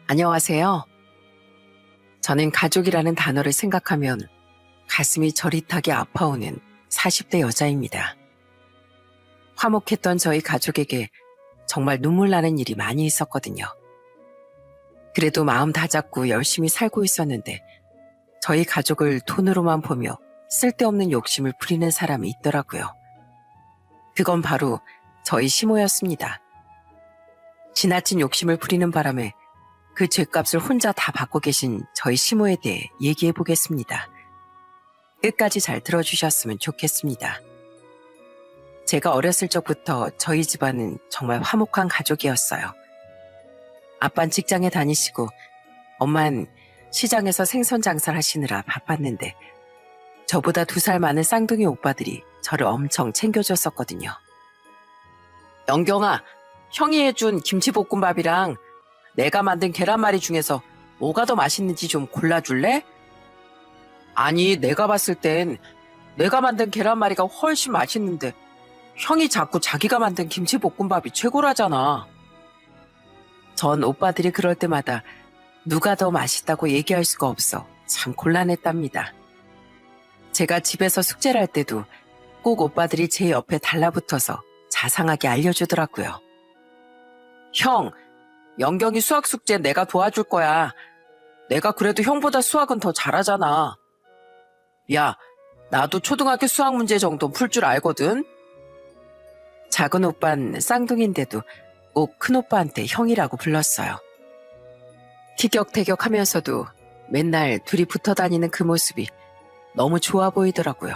안녕하세요. 저는 가족이라는 단어를 생각하면 가슴이 저릿하게 아파오는 40대 여자입니다. 화목했던 저희 가족에게 정말 눈물 나는 일이 많이 있었거든요. 그래도 마음 다잡고 열심히 살고 있었는데 저희 가족을 돈으로만 보며 쓸데없는 욕심을 부리는 사람이 있더라고요. 그건 바로 저희 시모였습니다. 지나친 욕심을 부리는 바람에 그 죗값을 혼자 다 받고 계신 저희 시모에 대해 얘기해 보겠습니다. 끝까지 잘 들어주셨으면 좋겠습니다. 제가 어렸을 적부터 저희 집안은 정말 화목한 가족이었어요. 아빠는 직장에 다니시고 엄마는 시장에서 생선 장사를 하시느라 바빴는데 저보다 2살 많은 쌍둥이 오빠들이 저를 엄청 챙겨줬었거든요. 영경아, 형이 해준 김치볶음밥이랑 내가 만든 계란말이 중에서 뭐가 더 맛있는지 좀 골라줄래? 아니, 내가 봤을 땐 내가 만든 계란말이가 훨씬 맛있는데 형이 자꾸 자기가 만든 김치볶음밥이 최고라잖아. 전 오빠들이 그럴 때마다 누가 더 맛있다고 얘기할 수가 없어 참 곤란했답니다. 제가 집에서 숙제를 할 때도 꼭 오빠들이 제 옆에 달라붙어서 자상하게 알려주더라고요. 형, 영경이 수학 숙제 내가 도와줄 거야. 내가 그래도 형보다 수학은 더 잘하잖아. 야, 나도 초등학교 수학 문제 정도 풀 줄 알거든. 작은 오빠는 쌍둥이인데도 꼭 큰 오빠한테 형이라고 불렀어요. 티격태격하면서도 맨날 둘이 붙어 다니는 그 모습이 너무 좋아 보이더라고요.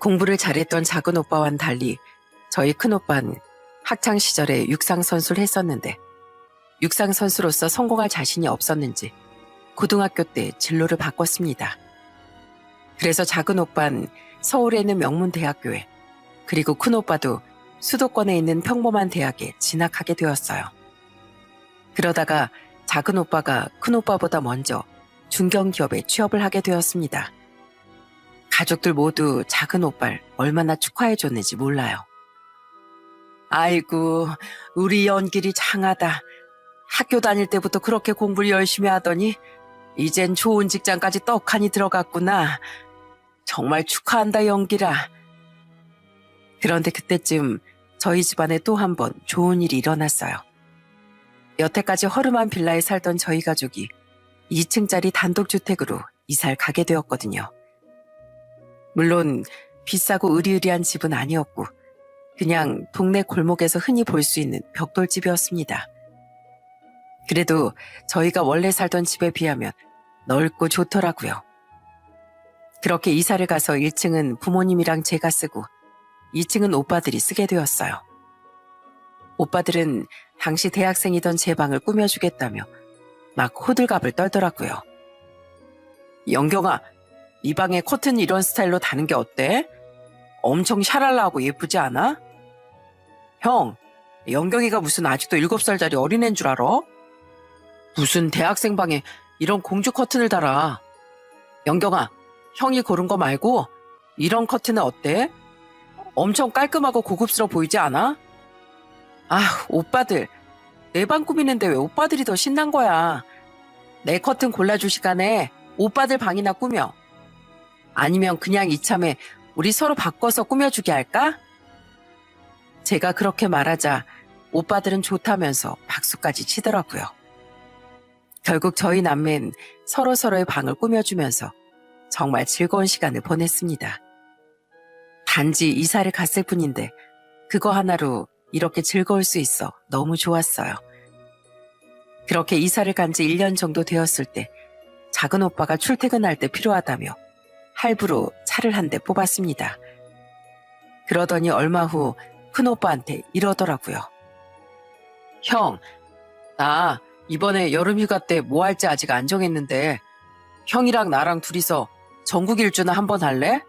공부를 잘했던 작은 오빠와는 달리 저희 큰 오빠는 학창 시절에 육상 선수를 했었는데 육상 선수로서 성공할 자신이 없었는지 고등학교 때 진로를 바꿨습니다. 그래서 작은 오빠는 서울에 있는 명문대학교에 그리고 큰 오빠도 수도권에 있는 평범한 대학에 진학하게 되었어요. 그러다가 작은 오빠가 큰 오빠보다 먼저 중견기업에 취업을 하게 되었습니다. 가족들 모두 작은 오빠를 얼마나 축하해줬는지 몰라요. 아이고, 우리 연길이 장하다. 학교 다닐 때부터 그렇게 공부를 열심히 하더니 이젠 좋은 직장까지 떡하니 들어갔구나. 정말 축하한다, 연길아. 그런데 그때쯤 저희 집안에 또 한 번 좋은 일이 일어났어요. 여태까지 허름한 빌라에 살던 저희 가족이 2층짜리 단독주택으로 이사를 가게 되었거든요. 물론 비싸고 으리으리한 집은 아니었고 그냥 동네 골목에서 흔히 볼 수 있는 벽돌집이었습니다. 그래도 저희가 원래 살던 집에 비하면 넓고 좋더라고요. 그렇게 이사를 가서 1층은 부모님이랑 제가 쓰고 2층은 오빠들이 쓰게 되었어요. 오빠들은 당시 대학생이던 제 방을 꾸며주겠다며 막 호들갑을 떨더라고요. 영경아, 이 방에 커튼 이런 스타일로 다는 게 어때? 엄청 샤랄라하고 예쁘지 않아? 형, 영경이가 무슨 아직도 7살짜리 어린애인 줄 알아? 무슨 대학생 방에 이런 공주 커튼을 달아. 영경아, 형이 고른 거 말고 이런 커튼은 어때? 엄청 깔끔하고 고급스러워 보이지 않아? 아, 오빠들. 내 방 꾸미는데 왜 오빠들이 더 신난 거야. 내 커튼 골라줄 시간에 오빠들 방이나 꾸며. 아니면 그냥 이참에 우리 서로 바꿔서 꾸며주게 할까? 제가 그렇게 말하자 오빠들은 좋다면서 박수까지 치더라고요. 결국 저희 남매는 서로서로의 방을 꾸며주면서 정말 즐거운 시간을 보냈습니다. 단지 이사를 갔을 뿐인데 그거 하나로 이렇게 즐거울 수 있어 너무 좋았어요. 그렇게 이사를 간 지 1년 정도 되었을 때 작은 오빠가 출퇴근할 때 필요하다며 할부로 차를 한 대 뽑았습니다. 그러더니 얼마 후 큰 오빠한테 이러더라고요. 형, 나 이번에 여름휴가 때 뭐 할지 아직 안 정했는데 형이랑 나랑 둘이서 전국 일주나 한번 할래?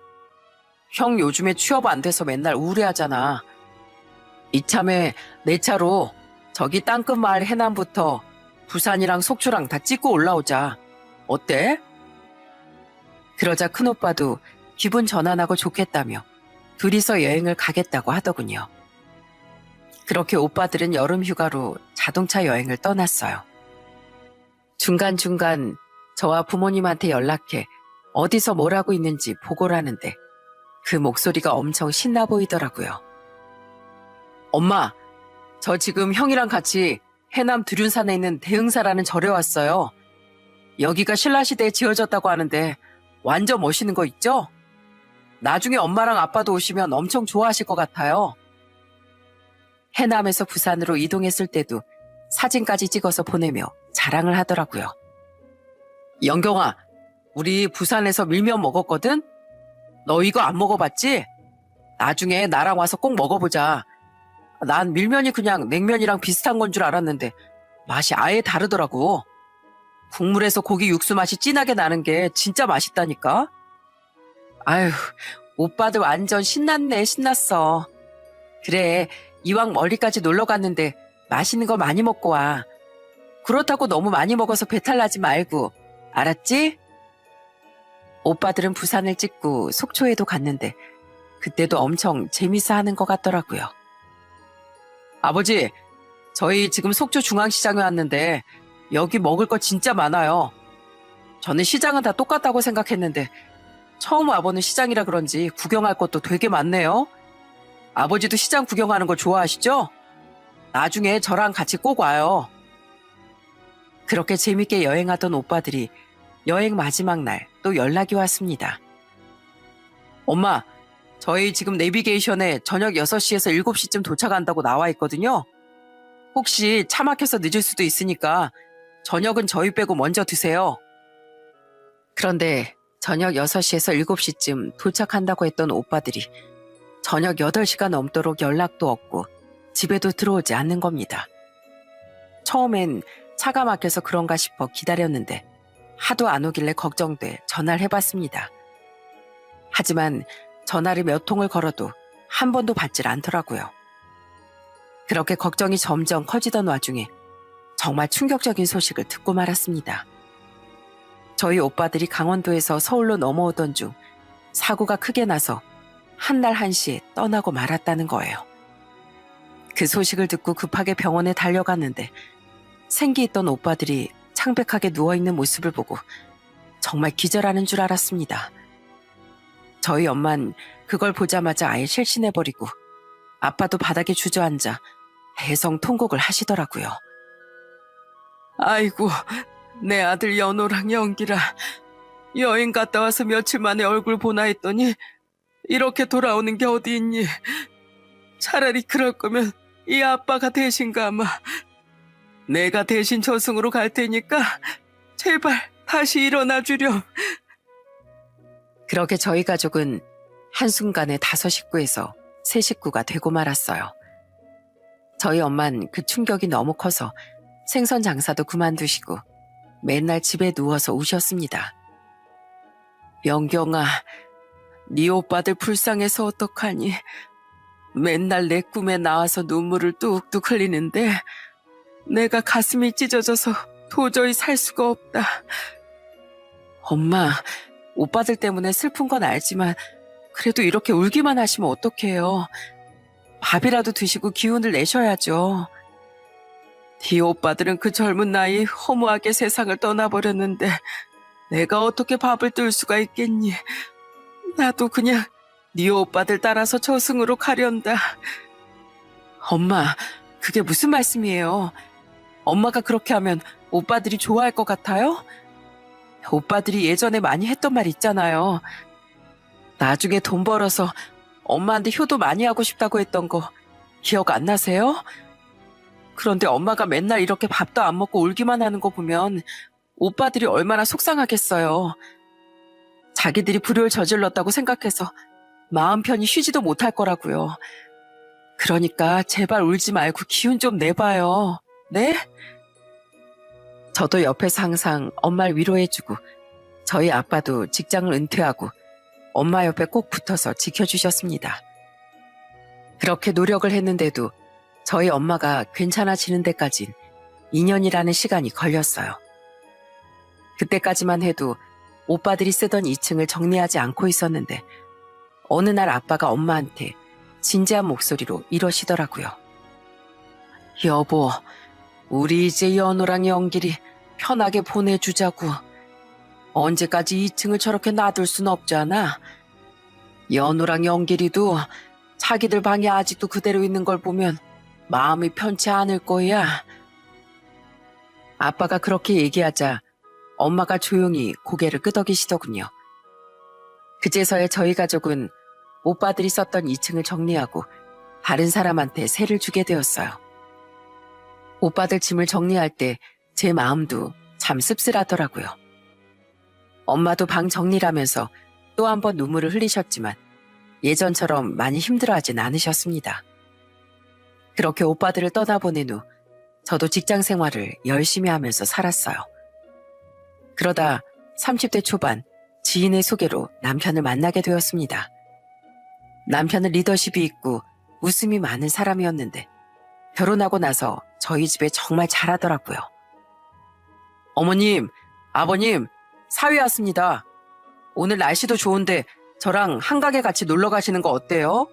형 요즘에 취업 안 돼서 맨날 우울해하잖아. 이참에 내 차로 저기 땅끝 마을 해남부터 부산이랑 속초랑 다 찍고 올라오자. 어때? 그러자 큰오빠도 기분 전환하고 좋겠다며 둘이서 여행을 가겠다고 하더군요. 그렇게 오빠들은 여름 휴가로 자동차 여행을 떠났어요. 중간중간 저와 부모님한테 연락해 어디서 뭘 하고 있는지 보고를 하는데 그 목소리가 엄청 신나 보이더라고요. 엄마, 저 지금 형이랑 같이 해남 두륜산에 있는 대흥사라는 절에 왔어요. 여기가 신라시대에 지어졌다고 하는데 완전 멋있는 거 있죠? 나중에 엄마랑 아빠도 오시면 엄청 좋아하실 것 같아요. 해남에서 부산으로 이동했을 때도 사진까지 찍어서 보내며 자랑을 하더라고요. 영경아, 우리 부산에서 밀면 먹었거든? 너 이거 안 먹어봤지? 나중에 나랑 와서 꼭 먹어보자. 난 밀면이 그냥 냉면이랑 비슷한 건 줄 알았는데 맛이 아예 다르더라고. 국물에서 고기 육수 맛이 진하게 나는 게 진짜 맛있다니까. 아휴, 오빠들 완전 신났네, 신났어. 그래, 이왕 멀리까지 놀러 갔는데 맛있는 거 많이 먹고 와. 그렇다고 너무 많이 먹어서 배탈 나지 말고, 알았지? 오빠들은 부산을 찍고 속초에도 갔는데 그때도 엄청 재밌어 하는 것 같더라고요. 아버지, 저희 지금 속초 중앙시장에 왔는데 여기 먹을 거 진짜 많아요. 저는 시장은 다 똑같다고 생각했는데 처음 와보는 시장이라 그런지 구경할 것도 되게 많네요. 아버지도 시장 구경하는 거 좋아하시죠? 나중에 저랑 같이 꼭 와요. 그렇게 재밌게 여행하던 오빠들이 여행 마지막 날 또 연락이 왔습니다. 엄마, 저희 지금 내비게이션에 저녁 6시에서 7시쯤 도착한다고 나와 있거든요. 혹시 차 막혀서 늦을 수도 있으니까 저녁은 저희 빼고 먼저 드세요. 그런데 저녁 6시에서 7시쯤 도착한다고 했던 오빠들이 저녁 8시가 넘도록 연락도 없고 집에도 들어오지 않는 겁니다. 처음엔 차가 막혀서 그런가 싶어 기다렸는데 하도 안 오길래 걱정돼 전화를 해봤습니다. 하지만 전화를 몇 통을 걸어도 한 번도 받질 않더라고요. 그렇게 걱정이 점점 커지던 와중에 정말 충격적인 소식을 듣고 말았습니다. 저희 오빠들이 강원도에서 서울로 넘어오던 중 사고가 크게 나서 한날 한시에 떠나고 말았다는 거예요. 그 소식을 듣고 급하게 병원에 달려갔는데 생기 있던 오빠들이 창백하게 누워있는 모습을 보고 정말 기절하는 줄 알았습니다. 저희 엄만 그걸 보자마자 아예 실신해버리고 아빠도 바닥에 주저앉아 해성 통곡을 하시더라고요. 아이고, 내 아들 연호랑 연기라 여행 갔다 와서 며칠 만에 얼굴 보나 했더니 이렇게 돌아오는 게 어디 있니? 차라리 그럴 거면 이 아빠가 대신 가마. 내가 대신 저승으로 갈 테니까 제발 다시 일어나 주렴. 그렇게 저희 가족은 한순간에 5식구에서 3식구가 되고 말았어요. 저희 엄만 그 충격이 너무 커서 생선 장사도 그만두시고 맨날 집에 누워서 우셨습니다. 영경아, 네 오빠들 불쌍해서 어떡하니? 맨날 내 꿈에 나와서 눈물을 뚝뚝 흘리는데 내가 가슴이 찢어져서 도저히 살 수가 없다. 엄마, 오빠들 때문에 슬픈 건 알지만 그래도 이렇게 울기만 하시면 어떡해요. 밥이라도 드시고 기운을 내셔야죠. 네 오빠들은 그 젊은 나이 허무하게 세상을 떠나버렸는데 내가 어떻게 밥을 뜰 수가 있겠니? 나도 그냥 네 오빠들 따라서 저승으로 가련다. 엄마, 그게 무슨 말씀이에요? 엄마가 그렇게 하면 오빠들이 좋아할 것 같아요? 오빠들이 예전에 많이 했던 말 있잖아요. 나중에 돈 벌어서 엄마한테 효도 많이 하고 싶다고 했던 거 기억 안 나세요? 그런데 엄마가 맨날 이렇게 밥도 안 먹고 울기만 하는 거 보면 오빠들이 얼마나 속상하겠어요. 자기들이 불효를 저질렀다고 생각해서 마음 편히 쉬지도 못할 거라고요. 그러니까 제발 울지 말고 기운 좀 내봐요. 네? 저도 옆에서 항상 엄마를 위로해주고 저희 아빠도 직장을 은퇴하고 엄마 옆에 꼭 붙어서 지켜주셨습니다. 그렇게 노력을 했는데도 저희 엄마가 괜찮아지는 데까진 2년이라는 시간이 걸렸어요. 그때까지만 해도 오빠들이 쓰던 2층을 정리하지 않고 있었는데 어느 날 아빠가 엄마한테 진지한 목소리로 이러시더라고요. 여보, 우리 이제 연호랑 연길이 편하게 보내주자고. 언제까지 2층을 저렇게 놔둘 순 없잖아. 연우랑 영길이도 자기들 방이 아직도 그대로 있는 걸 보면 마음이 편치 않을 거야. 아빠가 그렇게 얘기하자 엄마가 조용히 고개를 끄덕이시더군요. 그제서야 저희 가족은 오빠들이 썼던 2층을 정리하고 다른 사람한테 세를 주게 되었어요. 오빠들 짐을 정리할 때 제 마음도 참 씁쓸하더라고요. 엄마도 방 정리를 하면서 또 한 번 눈물을 흘리셨지만 예전처럼 많이 힘들어하진 않으셨습니다. 그렇게 오빠들을 떠나보낸 후 저도 직장 생활을 열심히 하면서 살았어요. 그러다 30대 초반 지인의 소개로 남편을 만나게 되었습니다. 남편은 리더십이 있고 웃음이 많은 사람이었는데 결혼하고 나서 저희 집에 정말 잘하더라고요. 어머님, 아버님, 사위 왔습니다. 오늘 날씨도 좋은데 저랑 한강에 같이 놀러 가시는 거 어때요?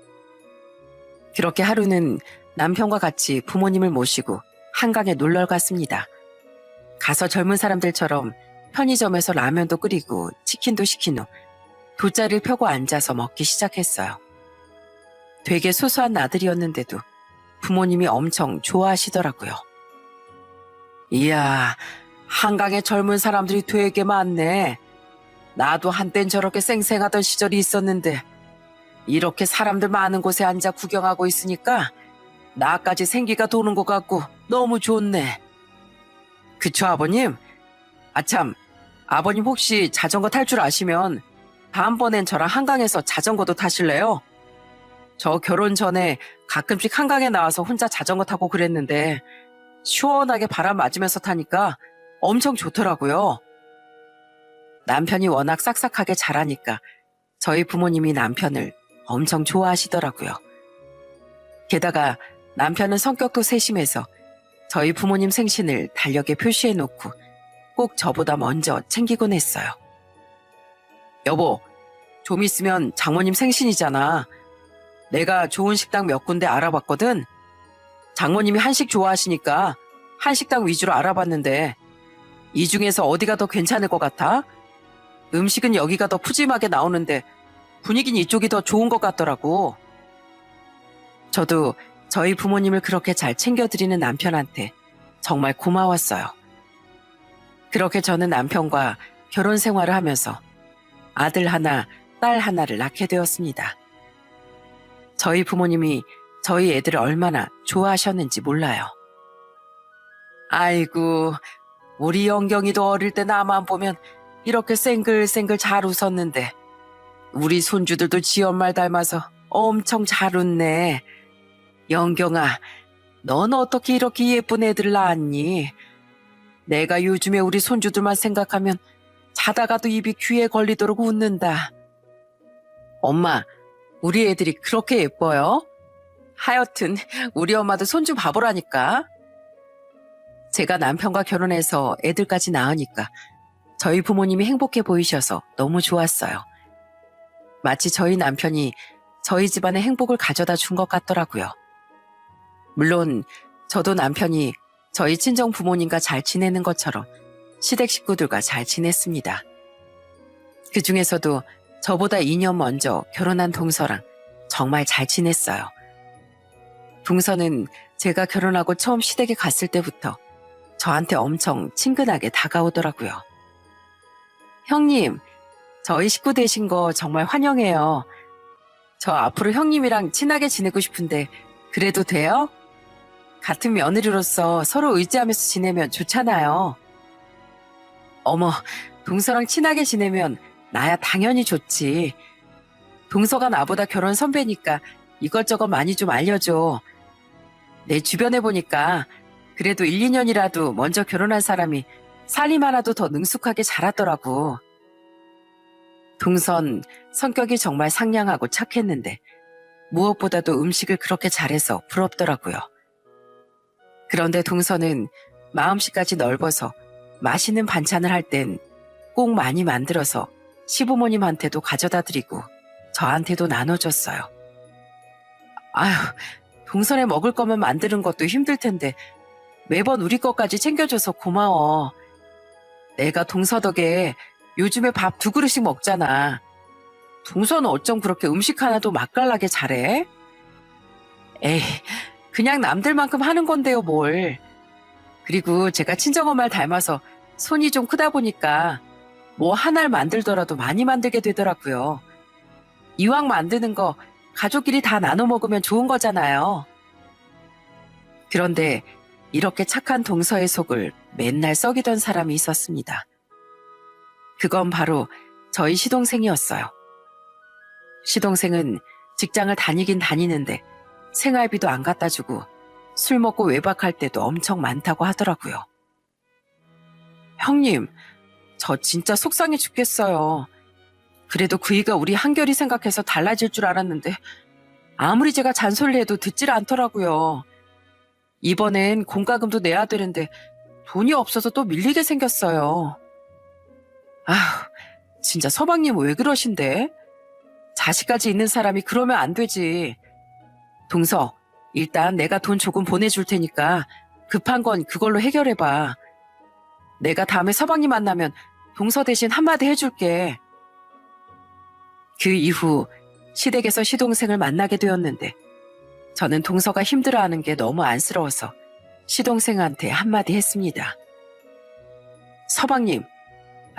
그렇게 하루는 남편과 같이 부모님을 모시고 한강에 놀러 갔습니다. 가서 젊은 사람들처럼 편의점에서 라면도 끓이고 치킨도 시킨 후 돗자리를 펴고 앉아서 먹기 시작했어요. 되게 소소한 나들이었는데도 부모님이 엄청 좋아하시더라고요. 이야, 한강에 젊은 사람들이 되게 많네. 나도 한땐 저렇게 쌩쌩하던 시절이 있었는데 이렇게 사람들 많은 곳에 앉아 구경하고 있으니까 나까지 생기가 도는 것 같고 너무 좋네. 그쵸, 아버님? 아참, 아버님 혹시 자전거 탈 줄 아시면 다음번엔 저랑 한강에서 자전거도 타실래요? 저 결혼 전에 가끔씩 한강에 나와서 혼자 자전거 타고 그랬는데 시원하게 바람 맞으면서 타니까 엄청 좋더라고요. 남편이 워낙 싹싹하게 잘하니까 저희 부모님이 남편을 엄청 좋아하시더라고요. 게다가 남편은 성격도 세심해서 저희 부모님 생신을 달력에 표시해놓고 꼭 저보다 먼저 챙기곤 했어요. 여보, 좀 있으면 장모님 생신이잖아. 내가 좋은 식당 몇 군데 알아봤거든. 장모님이 한식 좋아하시니까 한식당 위주로 알아봤는데 이 중에서 어디가 더 괜찮을 것 같아? 음식은 여기가 더 푸짐하게 나오는데 분위기는 이쪽이 더 좋은 것 같더라고. 저도 저희 부모님을 그렇게 잘 챙겨드리는 남편한테 정말 고마웠어요. 그렇게 저는 남편과 결혼 생활을 하면서 아들 하나, 딸 하나를 낳게 되었습니다. 저희 부모님이 저희 애들을 얼마나 좋아하셨는지 몰라요. 아이고, 우리 영경이도 어릴 때 나만 보면 이렇게 쌩글쌩글 잘 웃었는데 우리 손주들도 지 엄마를 닮아서 엄청 잘 웃네. 영경아, 넌 어떻게 이렇게 예쁜 애들을 낳았니? 내가 요즘에 우리 손주들만 생각하면 자다가도 입이 귀에 걸리도록 웃는다. 엄마, 우리 애들이 그렇게 예뻐요? 하여튼 우리 엄마도 손주 바보라니까. 제가 남편과 결혼해서 애들까지 낳으니까 저희 부모님이 행복해 보이셔서 너무 좋았어요. 마치 저희 남편이 저희 집안의 행복을 가져다 준 것 같더라고요. 물론 저도 남편이 저희 친정 부모님과 잘 지내는 것처럼 시댁 식구들과 잘 지냈습니다. 그 중에서도 저보다 2년 먼저 결혼한 동서랑 정말 잘 지냈어요. 동서는 제가 결혼하고 처음 시댁에 갔을 때부터 저한테 엄청 친근하게 다가오더라고요. 형님, 저희 식구 되신 거 정말 환영해요. 저 앞으로 형님이랑 친하게 지내고 싶은데 그래도 돼요? 같은 며느리로서 서로 의지하면서 지내면 좋잖아요. 어머, 동서랑 친하게 지내면 나야 당연히 좋지. 동서가 나보다 결혼 선배니까 이것저것 많이 좀 알려줘. 내 주변에 보니까 그래도 1, 2년이라도 먼저 결혼한 사람이 살림 하나도 더 능숙하게 잘하더라고. 동선 성격이 정말 상냥하고 착했는데 무엇보다도 음식을 그렇게 잘해서 부럽더라고요. 그런데 동서는 마음씨까지 넓어서 맛있는 반찬을 할 땐 꼭 많이 만들어서 시부모님한테도 가져다 드리고 저한테도 나눠줬어요. 아휴, 동선에 먹을 거면 만드는 것도 힘들 텐데 매번 우리 것까지 챙겨줘서 고마워. 내가 동서 덕에 요즘에 밥 2그릇씩 먹잖아. 동서는 어쩜 그렇게 음식 하나도 맛깔나게 잘해? 에이, 그냥 남들만큼 하는 건데요, 뭘. 그리고 제가 친정엄마를 닮아서 손이 좀 크다 보니까 뭐 하나를 만들더라도 많이 만들게 되더라고요. 이왕 만드는 거 가족끼리 다 나눠 먹으면 좋은 거잖아요. 그런데 이렇게 착한 동서의 속을 맨날 썩이던 사람이 있었습니다. 그건 바로 저희 시동생이었어요. 시동생은 직장을 다니긴 다니는데 생활비도 안 갖다 주고 술 먹고 외박할 때도 엄청 많다고 하더라고요. 형님, 저 진짜 속상해 죽겠어요. 그래도 그이가 우리 한결이 생각해서 달라질 줄 알았는데 아무리 제가 잔소리해도 듣질 않더라고요. 이번엔 공과금도 내야 되는데 돈이 없어서 또 밀리게 생겼어요. 아휴, 진짜 서방님 왜 그러신데? 자식까지 있는 사람이 그러면 안 되지. 동서, 일단 내가 돈 조금 보내줄 테니까 급한 건 그걸로 해결해봐. 내가 다음에 서방님 만나면 동서 대신 한마디 해줄게. 그 이후 시댁에서 시동생을 만나게 되었는데 저는 동서가 힘들어하는 게 너무 안쓰러워서 시동생한테 한마디 했습니다. 서방님,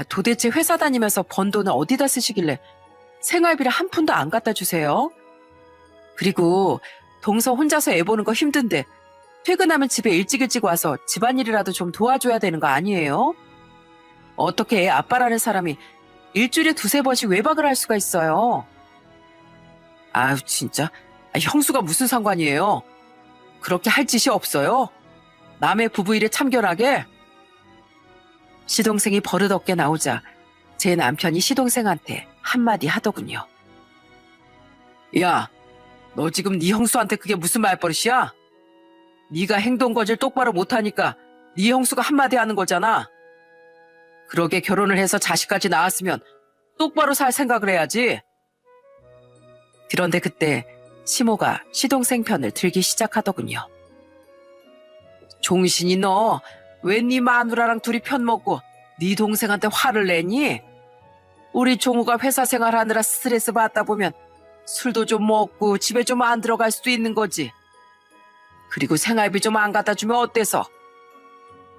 도대체 회사 다니면서 번 돈을 어디다 쓰시길래 생활비를 한 푼도 안 갖다 주세요? 그리고 동서 혼자서 애 보는 거 힘든데 퇴근하면 집에 일찍 와서 집안일이라도 좀 도와줘야 되는 거 아니에요? 어떻게 애 아빠라는 사람이 일주일에 2-3번씩 외박을 할 수가 있어요? 아유 진짜 형수가 무슨 상관이에요? 그렇게 할 짓이 없어요? 남의 부부 일에 참견하게? 시동생이 버릇없게 나오자 제 남편이 시동생한테 한마디 하더군요. 야, 너 지금 네 형수한테 그게 무슨 말버릇이야? 네가 행동 거질 똑바로 못하니까 네 형수가 한마디 하는 거잖아. 그러게 결혼을 해서 자식까지 낳았으면 똑바로 살 생각을 해야지. 그런데 그때 시모가 시동생 편을 들기 시작하더군요. 종신이 너 왜 네 마누라랑 둘이 편 먹고 네 동생한테 화를 내니? 우리 종우가 회사 생활하느라 스트레스 받다 보면 술도 좀 먹고 집에 좀 안 들어갈 수도 있는 거지. 그리고 생활비 좀 안 갖다 주면 어때서?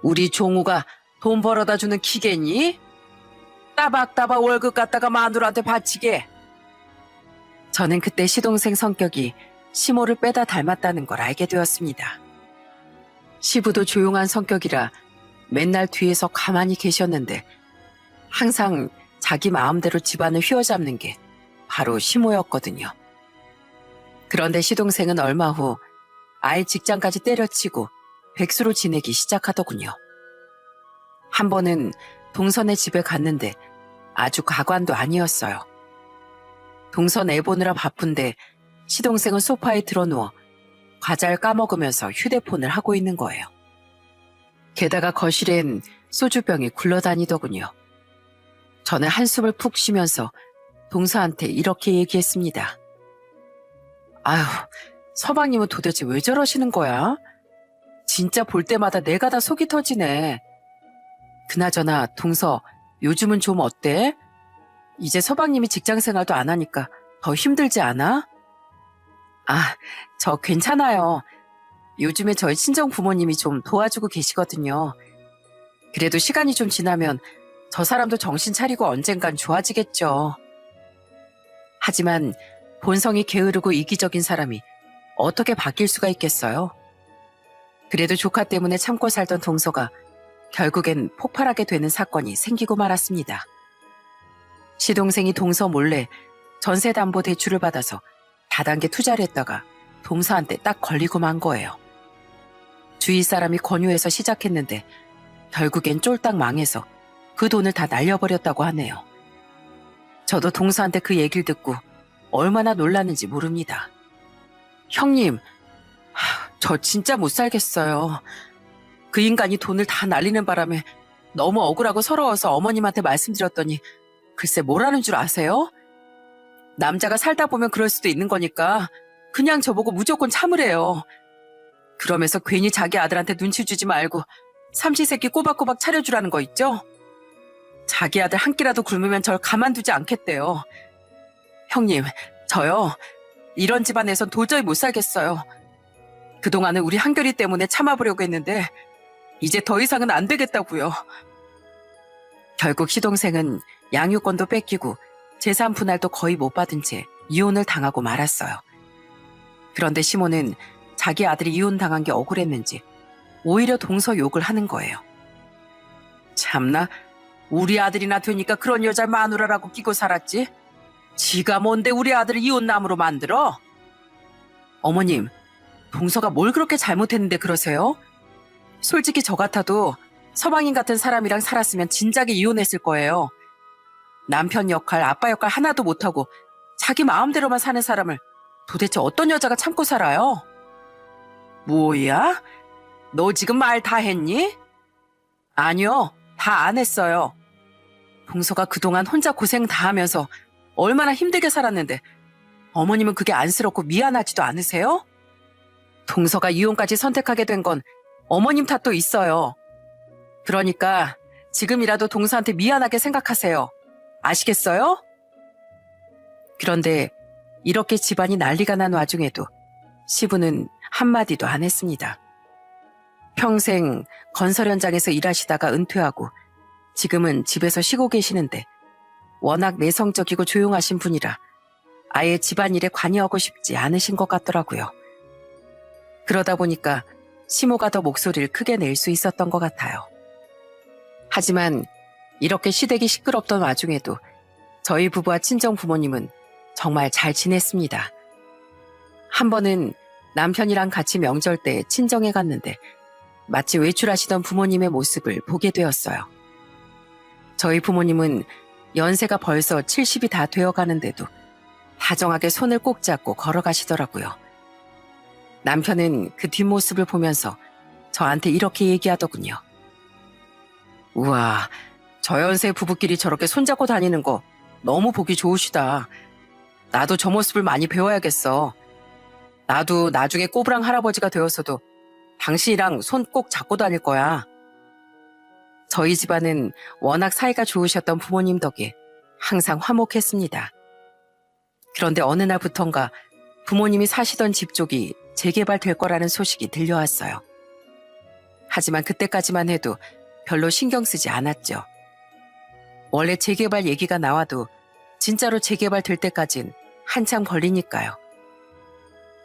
우리 종우가 돈 벌어다 주는 기계니? 따박따박 월급 갖다가 마누라한테 바치게. 저는 그때 시동생 성격이 시모를 빼다 닮았다는 걸 알게 되었습니다. 시부도 조용한 성격이라 맨날 뒤에서 가만히 계셨는데 항상 자기 마음대로 집안을 휘어잡는 게 바로 시모였거든요. 그런데 시동생은 얼마 후 아예 직장까지 때려치고 백수로 지내기 시작하더군요. 한 번은 동선의 집에 갔는데 아주 가관도 아니었어요. 동선 애 보느라 바쁜데 시동생은 소파에 드러누워 과자를 까먹으면서 휴대폰을 하고 있는 거예요. 게다가 거실엔 소주병이 굴러다니더군요. 저는 한숨을 푹 쉬면서 동서한테 이렇게 얘기했습니다. 아휴, 서방님은 도대체 왜 저러시는 거야? 진짜 볼 때마다 내가 다 속이 터지네. 그나저나 동서 요즘은 좀 어때? 이제 서방님이 직장 생활도 안 하니까 더 힘들지 않아? 아, 저 괜찮아요. 요즘에 저희 친정 부모님이 좀 도와주고 계시거든요. 그래도 시간이 좀 지나면 저 사람도 정신 차리고 언젠간 좋아지겠죠. 하지만 본성이 게으르고 이기적인 사람이 어떻게 바뀔 수가 있겠어요? 그래도 조카 때문에 참고 살던 동서가 결국엔 폭발하게 되는 사건이 생기고 말았습니다. 시동생이 동서 몰래 전세담보대출을 받아서 다단계 투자를 했다가 동서한테 딱 걸리고 만 거예요. 주위 사람이 권유해서 시작했는데 결국엔 쫄딱 망해서 그 돈을 다 날려버렸다고 하네요. 저도 동서한테 그 얘기를 듣고 얼마나 놀랐는지 모릅니다. 형님, 저 진짜 못 살겠어요. 그 인간이 돈을 다 날리는 바람에 너무 억울하고 서러워서 어머님한테 말씀드렸더니 글쎄 뭐라는 줄 아세요? 남자가 살다 보면 그럴 수도 있는 거니까 그냥 저보고 무조건 참으래요. 그러면서 괜히 자기 아들한테 눈치 주지 말고 삼시세끼 꼬박꼬박 차려주라는 거 있죠? 자기 아들 한 끼라도 굶으면 절 가만두지 않겠대요. 형님, 저요. 이런 집안에선 도저히 못 살겠어요. 그동안은 우리 한결이 때문에 참아보려고 했는데 이제 더 이상은 안 되겠다고요. 결국 시동생은 양육권도 뺏기고 재산 분할도 거의 못 받은 채 이혼을 당하고 말았어요. 그런데 시모는 자기 아들이 이혼당한 게 억울했는지 오히려 동서 욕을 하는 거예요. 참나, 우리 아들이나 되니까 그런 여자 마누라라고 끼고 살았지? 지가 뭔데 우리 아들을 이혼남으로 만들어? 어머님, 동서가 뭘 그렇게 잘못했는데 그러세요? 솔직히 저 같아도 서방인 같은 사람이랑 살았으면 진작에 이혼했을 거예요. 남편 역할, 아빠 역할 하나도 못하고 자기 마음대로만 사는 사람을 도대체 어떤 여자가 참고 살아요? 뭐야? 너 지금 말 다 했니? 아니요, 다 안 했어요. 동서가 그동안 혼자 고생 다 하면서 얼마나 힘들게 살았는데 어머님은 그게 안쓰럽고 미안하지도 않으세요? 동서가 이혼까지 선택하게 된 건 어머님 탓도 있어요. 그러니까 지금이라도 동서한테 미안하게 생각하세요. 아시겠어요? 그런데 이렇게 집안이 난리가 난 와중에도 시부는 한마디도 안 했습니다. 평생 건설 현장에서 일하시다가 은퇴하고 지금은 집에서 쉬고 계시는데 워낙 내성적이고 조용하신 분이라 아예 집안일에 관여하고 싶지 않으신 것 같더라고요. 그러다 보니까 시모가 더 목소리를 크게 낼 수 있었던 것 같아요. 하지만 이렇게 시댁이 시끄럽던 와중에도 저희 부부와 친정 부모님은 정말 잘 지냈습니다. 한 번은 남편이랑 같이 명절 때 친정에 갔는데 마치 외출하시던 부모님의 모습을 보게 되었어요. 저희 부모님은 연세가 벌써 70이 다 되어가는데도 다정하게 손을 꼭 잡고 걸어가시더라고요. 남편은 그 뒷모습을 보면서 저한테 이렇게 얘기하더군요. 우와, 저 연세 부부끼리 저렇게 손잡고 다니는 거 너무 보기 좋으시다. 나도 저 모습을 많이 배워야겠어. 나도 나중에 꼬부랑 할아버지가 되어서도 당신이랑 손 꼭 잡고 다닐 거야. 저희 집안은 워낙 사이가 좋으셨던 부모님 덕에 항상 화목했습니다. 그런데 어느 날부턴가 부모님이 사시던 집 쪽이 재개발될 거라는 소식이 들려왔어요. 하지만 그때까지만 해도 별로 신경 쓰지 않았죠. 원래 재개발 얘기가 나와도 진짜로 재개발될 때까진 한참 걸리니까요.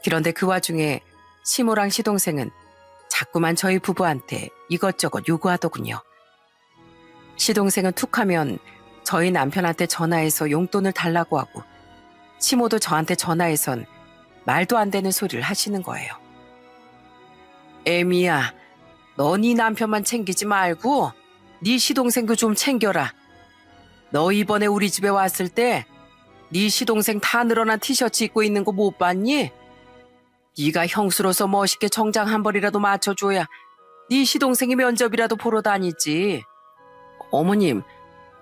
그런데 그 와중에 시모랑 시동생은 자꾸만 저희 부부한테 이것저것 요구하더군요. 시동생은 툭하면 저희 남편한테 전화해서 용돈을 달라고 하고 시모도 저한테 전화해선 말도 안 되는 소리를 하시는 거예요. 애미야, 너 네 남편만 챙기지 말고 네 시동생도 좀 챙겨라. 너 이번에 우리 집에 왔을 때 네 시동생 다 늘어난 티셔츠 입고 있는 거 못 봤니? 네가 형수로서 멋있게 정장 한 벌이라도 맞춰줘야 네 시동생이 면접이라도 보러 다니지. 어머님,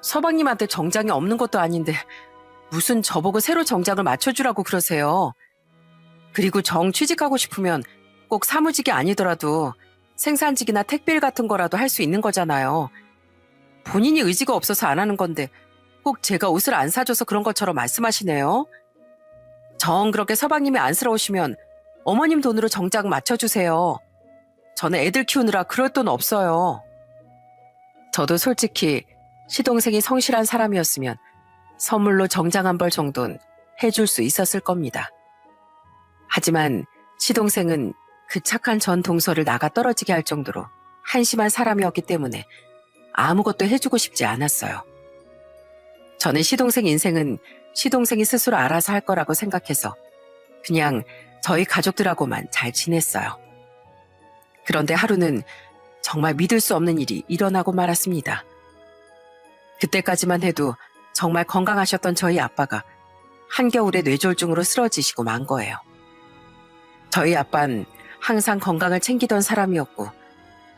서방님한테 정장이 없는 것도 아닌데 무슨 저보고 새로 정장을 맞춰주라고 그러세요. 그리고 정 취직하고 싶으면 꼭 사무직이 아니더라도 생산직이나 택배일 같은 거라도 할 수 있는 거잖아요. 본인이 의지가 없어서 안 하는 건데 꼭 제가 옷을 안 사줘서 그런 것처럼 말씀하시네요. 정 그렇게 서방님이 안쓰러우시면 어머님 돈으로 정장 맞춰주세요. 저는 애들 키우느라 그럴 돈 없어요. 저도 솔직히 시동생이 성실한 사람이었으면 선물로 정장 한 벌 정도는 해줄 수 있었을 겁니다. 하지만 시동생은 그 착한 전 동서를 나가 떨어지게 할 정도로 한심한 사람이었기 때문에 아무것도 해주고 싶지 않았어요. 저는 시동생 인생은 시동생이 스스로 알아서 할 거라고 생각해서 그냥 저희 가족들하고만 잘 지냈어요. 그런데 하루는 정말 믿을 수 없는 일이 일어나고 말았습니다. 그때까지만 해도 정말 건강하셨던 저희 아빠가 한겨울에 뇌졸중으로 쓰러지시고 만 거예요. 저희 아빠는 항상 건강을 챙기던 사람이었고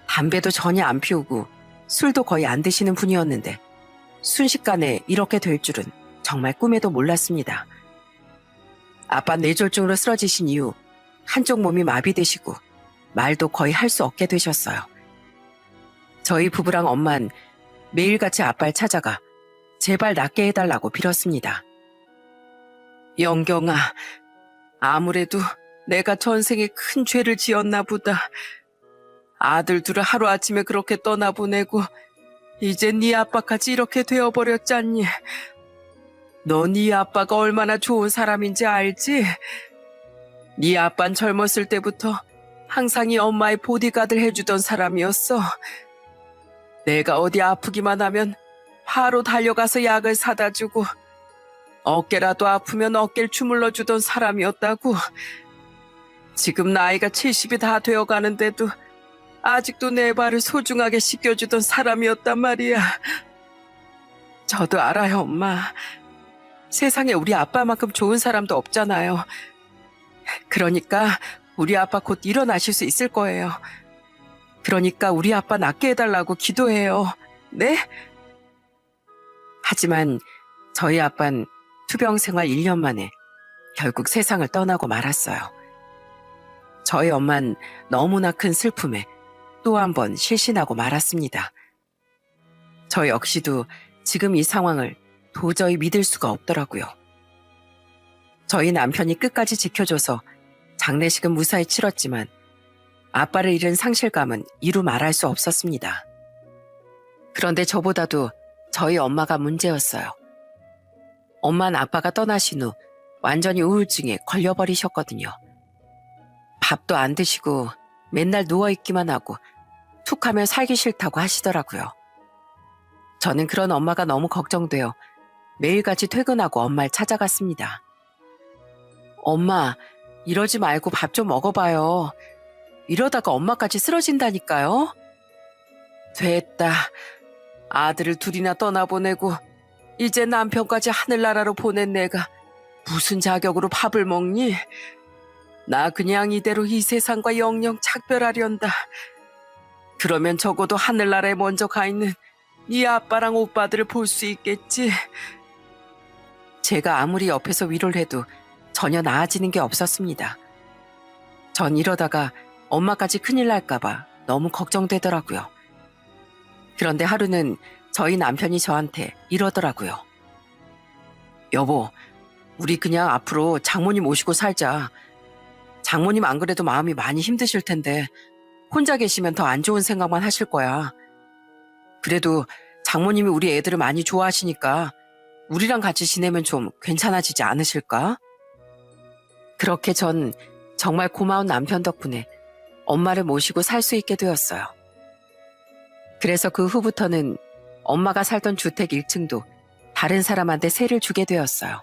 담배도 전혀 안 피우고 술도 거의 안 드시는 분이었는데 순식간에 이렇게 될 줄은 정말 꿈에도 몰랐습니다. 아빠 뇌졸중으로 쓰러지신 이후 한쪽 몸이 마비되시고 말도 거의 할 수 없게 되셨어요. 저희 부부랑 엄만 매일같이 아빠를 찾아가 제발 낫게 해달라고 빌었습니다. 영경아, 아무래도 내가 전생에 큰 죄를 지었나 보다. 아들 둘을 하루아침에 그렇게 떠나보내고 이제 네 아빠까지 이렇게 되어버렸잖니. 너 네 아빠가 얼마나 좋은 사람인지 알지? 네 아빤 젊었을 때부터 항상 이 엄마의 보디가드를 해주던 사람이었어. 내가 어디 아프기만 하면 바로 달려가서 약을 사다 주고 어깨라도 아프면 어깨를 주물러 주던 사람이었다고. 지금 나이가 70이 다 되어가는데도 아직도 내 발을 소중하게 씻겨주던 사람이었단 말이야. 저도 알아요, 엄마. 세상에 우리 아빠만큼 좋은 사람도 없잖아요. 그러니까 우리 아빠 곧 일어나실 수 있을 거예요. 그러니까 우리 아빠 낫게 해달라고 기도해요. 네? 하지만 저희 아빠는 투병 생활 1년 만에 결국 세상을 떠나고 말았어요. 저희 엄만 너무나 큰 슬픔에 또 한 번 실신하고 말았습니다. 저 역시도 지금 이 상황을 도저히 믿을 수가 없더라고요. 저희 남편이 끝까지 지켜줘서 장례식은 무사히 치렀지만 아빠를 잃은 상실감은 이루 말할 수 없었습니다. 그런데 저보다도 저희 엄마가 문제였어요. 엄마는 아빠가 떠나신 후 완전히 우울증에 걸려버리셨거든요. 밥도 안 드시고 맨날 누워있기만 하고 툭하면 살기 싫다고 하시더라고요. 저는 그런 엄마가 너무 걱정되어 매일같이 퇴근하고 엄마를 찾아갔습니다. 엄마, 이러지 말고 밥 좀 먹어봐요. 이러다가 엄마까지 쓰러진다니까요. 됐다. 아들을 둘이나 떠나보내고 이제 남편까지 하늘나라로 보낸 내가 무슨 자격으로 밥을 먹니? 나 그냥 이대로 이 세상과 영영 작별하련다. 그러면 적어도 하늘나라에 먼저 가 있는 네 아빠랑 오빠들을 볼 수 있겠지. 제가 아무리 옆에서 위로를 해도 전혀 나아지는 게 없었습니다. 전 이러다가 엄마까지 큰일 날까봐 너무 걱정되더라고요. 그런데 하루는 저희 남편이 저한테 이러더라고요. 여보, 우리 그냥 앞으로 장모님 모시고 살자. 장모님 안 그래도 마음이 많이 힘드실 텐데 혼자 계시면 더 안 좋은 생각만 하실 거야. 그래도 장모님이 우리 애들을 많이 좋아하시니까 우리랑 같이 지내면 좀 괜찮아지지 않으실까? 그렇게 전 정말 고마운 남편 덕분에 엄마를 모시고 살 수 있게 되었어요. 그래서 그 후부터는 엄마가 살던 주택 1층도 다른 사람한테 세를 주게 되었어요.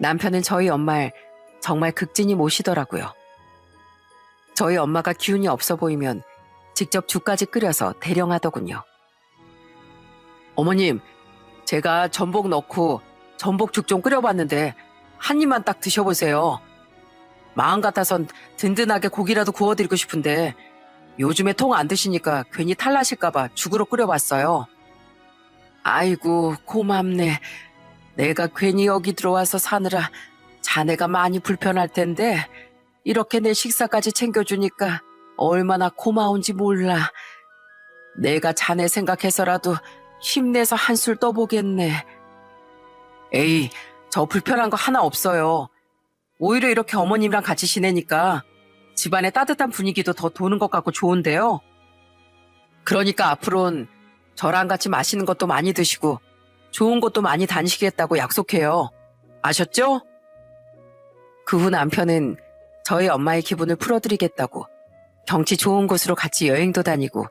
남편은 저희 엄마를 정말 극진히 모시더라고요. 저희 엄마가 기운이 없어 보이면 직접 죽까지 끓여서 대령하더군요. 어머님, 제가 전복 넣고 전복죽 좀 끓여봤는데 한 입만 딱 드셔보세요. 마음 같아선 든든하게 고기라도 구워드리고 싶은데 요즘에 통 안 드시니까 괜히 탈나실까봐 죽으로 끓여봤어요. 아이고, 고맙네. 내가 괜히 여기 들어와서 사느라 자네가 많이 불편할 텐데 이렇게 내 식사까지 챙겨주니까 얼마나 고마운지 몰라. 내가 자네 생각해서라도 힘내서 한술 떠보겠네. 에이, 저 불편한 거 하나 없어요. 오히려 이렇게 어머님이랑 같이 지내니까 집안의 따뜻한 분위기도 더 도는 것 같고 좋은데요. 그러니까 앞으로는 저랑 같이 맛있는 것도 많이 드시고 좋은 곳도 많이 다니시겠다고 약속해요. 아셨죠? 그 후 남편은 저희 엄마의 기분을 풀어드리겠다고 경치 좋은 곳으로 같이 여행도 다니고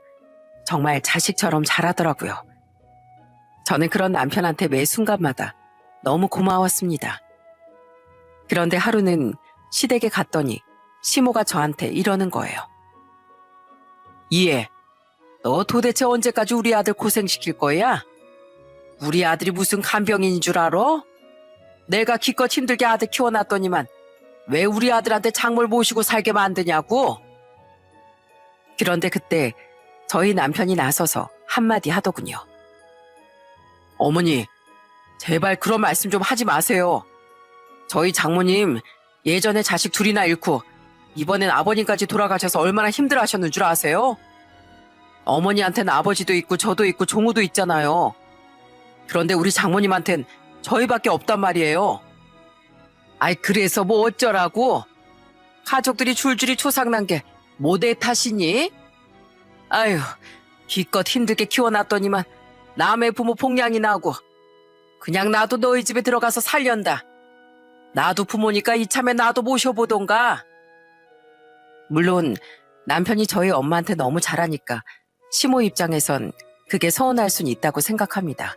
정말 자식처럼 잘하더라고요. 저는 그런 남편한테 매 순간마다 너무 고마웠습니다. 그런데 하루는 시댁에 갔더니 시모가 저한테 이러는 거예요. 이해, 너 도대체 언제까지 우리 아들 고생시킬 거야? 우리 아들이 무슨 간병인인 줄 알아? 내가 기껏 힘들게 아들 키워놨더니만 왜 우리 아들한테 장모를 모시고 살게 만드냐고? 그런데 그때 저희 남편이 나서서 한마디 하더군요. 어머니, 제발 그런 말씀 좀 하지 마세요. 저희 장모님 예전에 자식 둘이나 잃고 이번엔 아버님까지 돌아가셔서 얼마나 힘들어하셨는 줄 아세요? 어머니한테는 아버지도 있고 저도 있고 종우도 있잖아요. 그런데 우리 장모님한텐 저희밖에 없단 말이에요. 아이, 그래서 뭐 어쩌라고? 가족들이 줄줄이 초상난 게 뭐 내 탓이니? 아유, 기껏 힘들게 키워놨더니만 남의 부모 폭량이나 하고 그냥 나도 너희 집에 들어가서 살련다. 나도 부모니까 이참에 나도 모셔보던가. 물론 남편이 저희 엄마한테 너무 잘하니까 시모 입장에선 그게 서운할 순 있다고 생각합니다.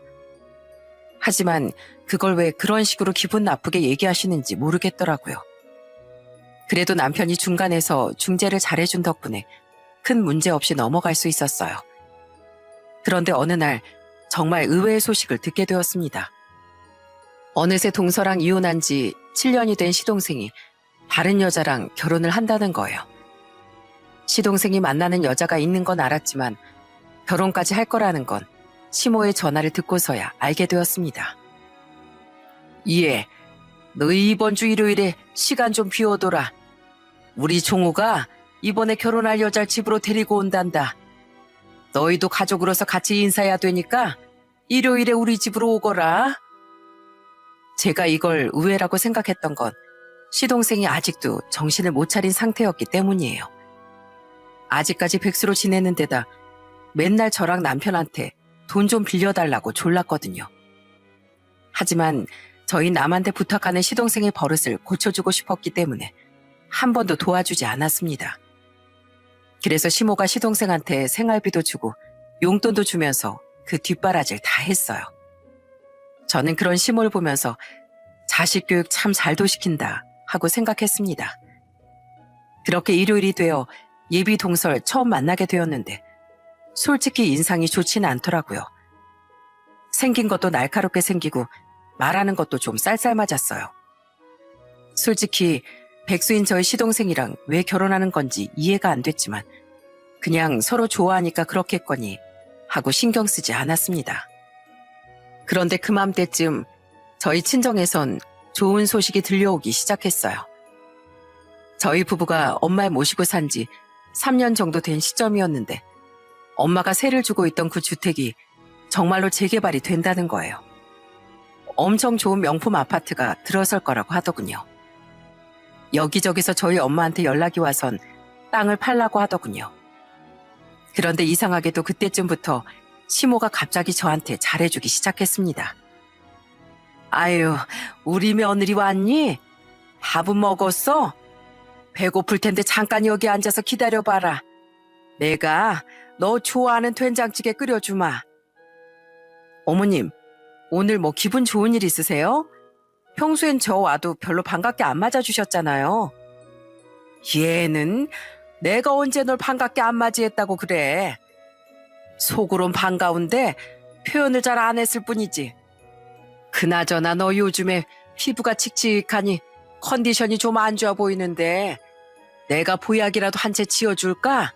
하지만 그걸 왜 그런 식으로 기분 나쁘게 얘기하시는지 모르겠더라고요. 그래도 남편이 중간에서 중재를 잘해준 덕분에 큰 문제 없이 넘어갈 수 있었어요. 그런데 어느 날 정말 의외의 소식을 듣게 되었습니다. 어느새 동서랑 이혼한 지 7년이 된 시동생이 다른 여자랑 결혼을 한다는 거예요. 시동생이 만나는 여자가 있는 건 알았지만 결혼까지 할 거라는 건 시모의 전화를 듣고서야 알게 되었습니다. 예, 너희 이번 주 일요일에 시간 좀 비워둬라. 우리 종우가 이번에 결혼할 여자를 집으로 데리고 온단다. 너희도 가족으로서 같이 인사해야 되니까 일요일에 우리 집으로 오거라. 제가 이걸 의외라고 생각했던 건 시동생이 아직도 정신을 못 차린 상태였기 때문이에요. 아직까지 백수로 지내는 데다 맨날 저랑 남편한테 돈 좀 빌려달라고 졸랐거든요. 하지만 저희 남한테 부탁하는 시동생의 버릇을 고쳐주고 싶었기 때문에 한 번도 도와주지 않았습니다. 그래서 시모가 시동생한테 생활비도 주고 용돈도 주면서 그 뒷바라지를 다 했어요. 저는 그런 시모를 보면서 자식 교육 참 잘도 시킨다 하고 생각했습니다. 그렇게 일요일이 되어 예비 동설 처음 만나게 되었는데 솔직히 인상이 좋지는 않더라고요. 생긴 것도 날카롭게 생기고 말하는 것도 좀 쌀쌀맞았어요. 솔직히 백수인 저희 시동생이랑 왜 결혼하는 건지 이해가 안 됐지만 그냥 서로 좋아하니까 그렇겠거니 하고 신경 쓰지 않았습니다. 그런데 그맘때쯤 저희 친정에선 좋은 소식이 들려오기 시작했어요. 저희 부부가 엄마를 모시고 산 지 3년 정도 된 시점이었는데 엄마가 세를 주고 있던 그 주택이 정말로 재개발이 된다는 거예요. 엄청 좋은 명품 아파트가 들어설 거라고 하더군요. 여기저기서 저희 엄마한테 연락이 와선 땅을 팔라고 하더군요. 그런데 이상하게도 그때쯤부터 시모가 갑자기 저한테 잘해주기 시작했습니다. 아유, 우리 며느리 왔니? 밥은 먹었어? 배고플 텐데 잠깐 여기 앉아서 기다려봐라. 내가 너 좋아하는 된장찌개 끓여주마. 어머님, 오늘 뭐 기분 좋은 일 있으세요? 평소엔 저 와도 별로 반갑게 안 맞아주셨잖아요. 얘는 내가 언제 널 반갑게 안 맞이했다고 그래. 속으론 반가운데 표현을 잘 안 했을 뿐이지. 그나저나 너 요즘에 피부가 칙칙하니 컨디션이 좀 안 좋아 보이는데 내가 보약이라도 한 채 지어줄까?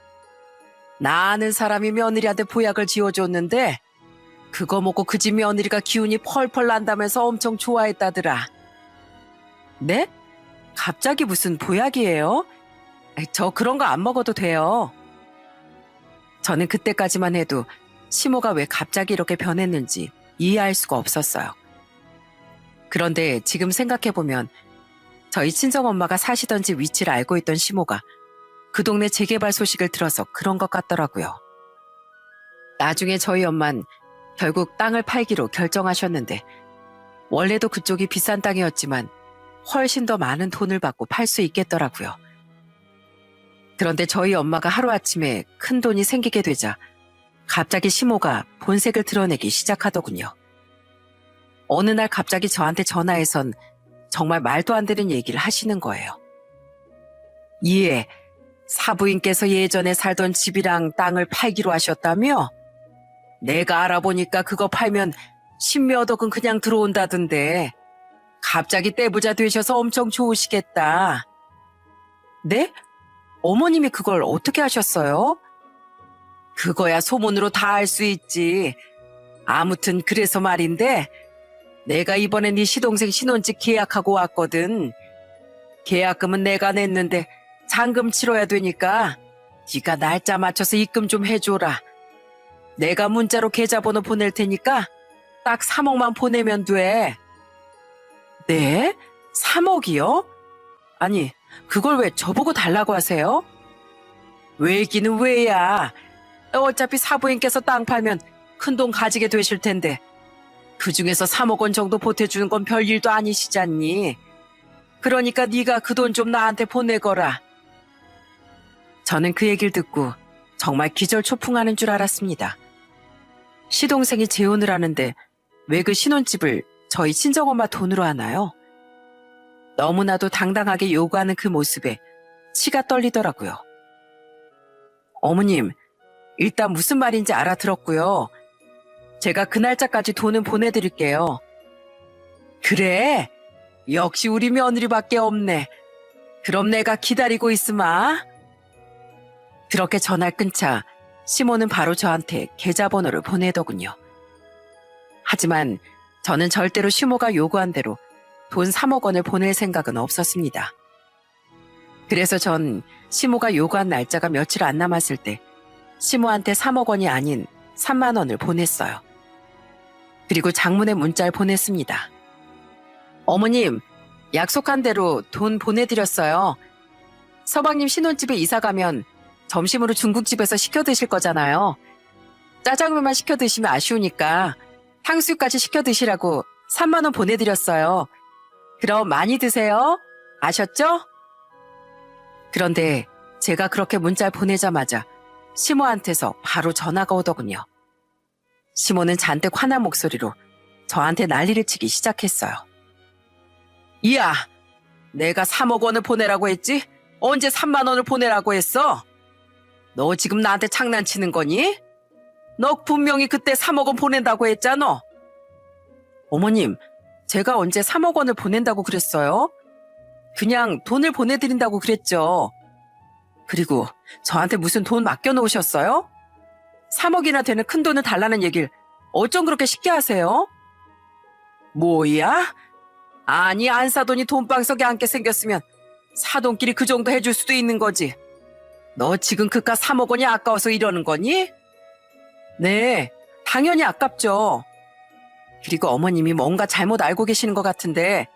나 아는 사람이 며느리한테 보약을 지어줬는데 그거 먹고 그 집 며느리가 기운이 펄펄 난다면서 엄청 좋아했다더라. 네? 갑자기 무슨 보약이에요? 저 그런 거 안 먹어도 돼요. 저는 그때까지만 해도 시모가 왜 갑자기 이렇게 변했는지 이해할 수가 없었어요. 그런데 지금 생각해보면 저희 친정엄마가 사시던 집 위치를 알고 있던 시모가 그 동네 재개발 소식을 들어서 그런 것 같더라고요. 나중에 저희 엄만 결국 땅을 팔기로 결정하셨는데 원래도 그쪽이 비싼 땅이었지만 훨씬 더 많은 돈을 받고 팔 수 있겠더라고요. 그런데 저희 엄마가 하루아침에 큰 돈이 생기게 되자 갑자기 시모가 본색을 드러내기 시작하더군요. 어느 날 갑자기 저한테 전화해선 정말 말도 안 되는 얘기를 하시는 거예요. 예, 사부인께서 예전에 살던 집이랑 땅을 팔기로 하셨다며? 내가 알아보니까 그거 팔면 10몇 억은 그냥 들어온다던데 갑자기 떼부자 되셔서 엄청 좋으시겠다. 네? 어머님이 그걸 어떻게 하셨어요? 그거야 소문으로 다 알 수 있지. 아무튼 그래서 말인데 내가 이번에 네 시동생 신혼집 계약하고 왔거든. 계약금은 내가 냈는데 잔금 치러야 되니까 네가 날짜 맞춰서 입금 좀 해줘라. 내가 문자로 계좌번호 보낼 테니까 딱 3억만 보내면 돼. 네? 3억이요? 아니, 그걸 왜 저보고 달라고 하세요? 왜기는 왜야? 어차피 사부인께서 땅 팔면 큰돈 가지게 되실 텐데 그 중에서 3억 원 정도 보태주는 건 별일도 아니시잖니. 그러니까 네가 그 돈 좀 나한테 보내거라. 저는 그 얘기를 듣고 정말 기절초풍하는 줄 알았습니다. 시동생이 재혼을 하는데 왜 그 신혼집을 저희 친정엄마 돈으로 하나요? 너무나도 당당하게 요구하는 그 모습에 치가 떨리더라고요. 어머님, 일단 무슨 말인지 알아들었고요. 제가 그 날짜까지 돈은 보내드릴게요. 그래? 역시 우리 며느리밖에 없네. 그럼 내가 기다리고 있으마. 그렇게 전화를 끊자 시모는 바로 저한테 계좌번호를 보내더군요. 하지만 저는 절대로 시모가 요구한 대로 돈 3억 원을 보낼 생각은 없었습니다. 그래서 전 시모가 요구한 날짜가 며칠 안 남았을 때 시모한테 3억 원이 아닌 3만 원을 보냈어요. 그리고 장문의 문자를 보냈습니다. 어머님, 약속한 대로 돈 보내드렸어요. 서방님 신혼집에 이사 가면 점심으로 중국집에서 시켜 드실 거잖아요. 짜장면만 시켜 드시면 아쉬우니까 탕수육까지 시켜 드시라고 3만 원 보내드렸어요. 그럼 많이 드세요. 아셨죠? 그런데 제가 그렇게 문자를 보내자마자 시모한테서 바로 전화가 오더군요. 시모는 잔뜩 화난 목소리로 저한테 난리를 치기 시작했어요. 이야, 내가 3억 원을 보내라고 했지? 언제 3만 원을 보내라고 했어? 너 지금 나한테 장난치는 거니? 너 분명히 그때 3억 원 보낸다고 했잖아. 어머님, 제가 언제 3억 원을 보낸다고 그랬어요? 그냥 돈을 보내드린다고 그랬죠. 그리고 저한테 무슨 돈 맡겨놓으셨어요? 3억이나 되는 큰 돈을 달라는 얘기를 어쩜 그렇게 쉽게 하세요? 뭐야? 아니, 안 사돈이 돈방석에 앉게 생겼으면 사돈끼리 그 정도 해줄 수도 있는 거지. 너 지금 그깟 3억 원이 아까워서 이러는 거니? 네, 당연히 아깝죠. 그리고 어머님이 뭔가 잘못 알고 계시는 것 같은데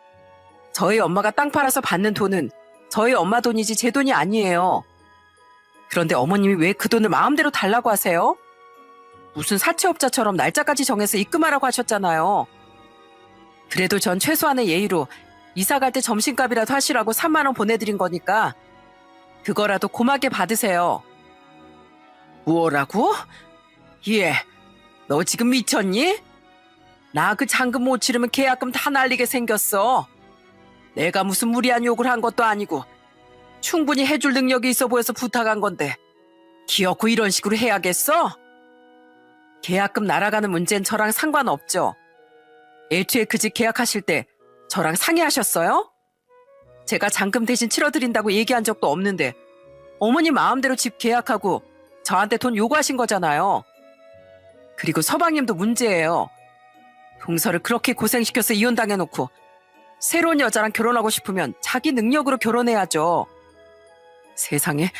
저희 엄마가 땅 팔아서 받는 돈은 저희 엄마 돈이지 제 돈이 아니에요. 그런데 어머님이 왜 그 돈을 마음대로 달라고 하세요? 무슨 사채업자처럼 날짜까지 정해서 입금하라고 하셨잖아요. 그래도 전 최소한의 예의로 이사 갈 때 점심값이라도 하시라고 3만 원 보내드린 거니까 그거라도 고맙게 받으세요. 뭐라고? 예, 너 지금 미쳤니? 나 그 잔금 못 치르면 계약금 다 날리게 생겼어. 내가 무슨 무리한 욕을 한 것도 아니고 충분히 해줄 능력이 있어 보여서 부탁한 건데 기어코 이런 식으로 해야겠어? 계약금 날아가는 문제는 저랑 상관없죠. 애초에 그 집 계약하실 때 저랑 상의하셨어요? 제가 잔금 대신 치러드린다고 얘기한 적도 없는데 어머니 마음대로 집 계약하고 저한테 돈 요구하신 거잖아요. 그리고 서방님도 문제예요. 동서를 그렇게 고생시켜서 이혼당해놓고 새로운 여자랑 결혼하고 싶으면 자기 능력으로 결혼해야죠. 세상에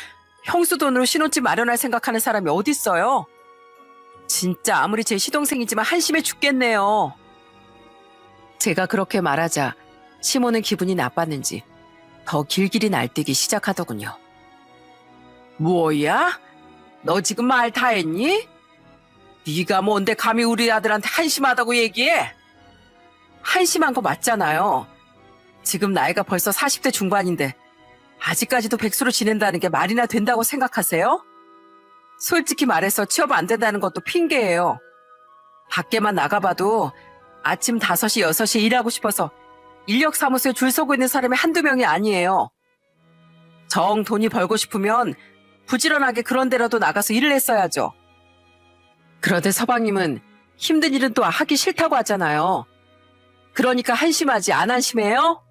형수 돈으로 신혼집 마련할 생각하는 사람이 어딨어요? 진짜 아무리 제 시동생이지만 한심해 죽겠네요. 제가 그렇게 말하자 시모는 기분이 나빴는지 더 길길이 날뛰기 시작하더군요. 뭐야? 너 지금 말 다 했니? 네가 뭔데 감히 우리 아들한테 한심하다고 얘기해? 한심한 거 맞잖아요. 지금 나이가 벌써 40대 중반인데 아직까지도 백수로 지낸다는 게 말이나 된다고 생각하세요? 솔직히 말해서 취업 안 된다는 것도 핑계예요. 밖에만 나가봐도 아침 5시, 6시에 일하고 싶어서 인력사무소에 줄 서고 있는 사람이 한두 명이 아니에요. 정 돈이 벌고 싶으면 부지런하게 그런 데라도 나가서 일을 했어야죠. 그런데 서방님은 힘든 일은 또 하기 싫다고 하잖아요. 그러니까 한심하지 안 한심해요?